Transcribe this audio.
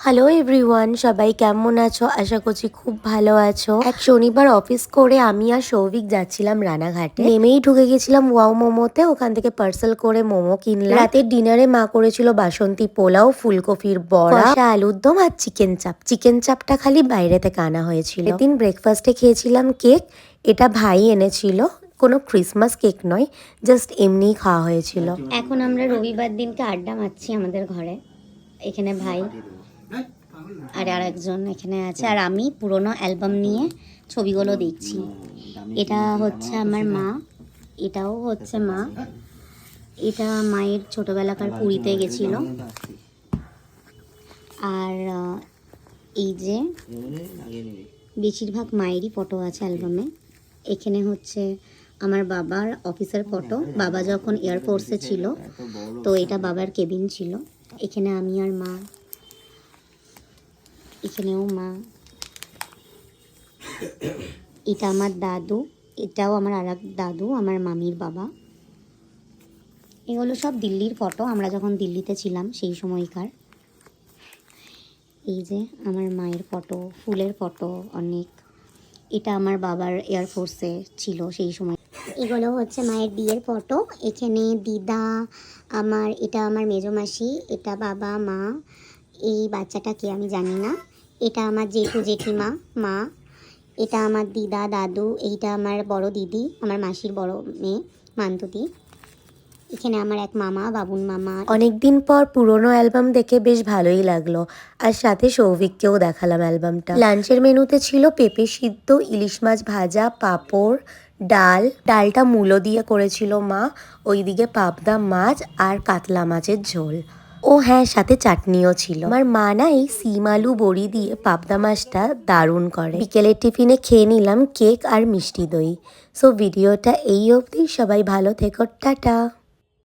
Hello everyone, সবাই কেমন আছো? আশা করছি খুব ভালো আছো। এক শনিবার অফিস করে আমি আর সৌভিক যাচ্ছিলাম রানাঘাটে। নেমেই ঢুকে গেছিলাম ওয়াও মোমোতে। ওখান থেকে পার্সেল করে মোমো কিনলাম। রাতের ডিনারে মা করেছিল বাসন্তী পোলাও, ফুলকপির বড়া, কষা আলুর দম আর চিকেন চাপ। চিকেন চাপটা খালি বাইরে থেকে আনা হয়েছিল। এদিন ব্রেকফাস্টে খেয়েছিলাম কেক। এটা ভাই এনেছিল, কোনো ক্রিসমাস কেক নয়, জাস্ট এমনিই খাওয়া হয়েছিল। এখন আমরা রবিবার দিনকে আড্ডা মারছি আমাদের ঘরে। এখানে ভাই আর একজন এখানে আছে, আর আমি পুরনো অ্যালবাম নিয়ে ছবিগুলো দেখছি। এটা হচ্ছে আমার মা, এটাও হচ্ছে মা। এটা মায়ের ছোটোবেলাকার পুরীতে গেছিল। আর এই যে বেশিরভাগ মায়েরই ফটো আছে অ্যালবামে। এখানে হচ্ছে আমার বাবার অফিসের ফটো, বাবা যখন এয়ারফোর্সে ছিল, তো এটা বাবার কেবিন ছিল। এখানে আমি আর মা, এখানেও মা। এটা আমার দাদু, এটাও আমার আর এক দাদু, আমার মামির বাবা। এগুলো সব দিল্লির ফটো, আমরা যখন দিল্লিতে ছিলাম সেই সময়কার। এই যে আমার মায়ের ফটো, ফুলের ফটো অনেক। এটা আমার বাবার এয়ারফোর্সে ছিল সেই সময়। এগুলো হচ্ছে মায়ের বিয়ের ফটো। এখানে দিদা আমার, এটা আমার মেজো মাসি, এটা বাবা, মা। এই বাচ্চাটা কে আমি জানি না। এটা আমার জেঠু জেঠিমা, মা। এটা আমার দিদা দাদু। এইটা আমার বড় দিদি, আমার মাসির বড় মেয়ে মান্তুদি। এখানে আমার এক মামা, বাবুন মামা। অনেকদিন পর পুরোনো অ্যালবাম দেখে বেশ ভালোই লাগলো। আর সাথে সৌভিককেও দেখালাম অ্যালবামটা। লাঞ্চের মেনুতে ছিল পেঁপে সিদ্ধ, ইলিশ মাছ ভাজা, পাঁপড়, ডালটা মূলো দিয়ে করেছিল মা। ওইদিকে পাবদা মাছ আর কাতলা মাছের ঝোল। ও হ্যাঁ, সাথে চাটনিও ছিল। আমার মা না এই সিম আলু বড়ি দিয়ে পাবদা মাছটা দারুণ করে। বিকেলের টিফিনে খেয়ে নিলাম কেক আর মিষ্টি দই। সো ভিডিওটা এই অবধি। সবাই ভালো থেকো, টাটা।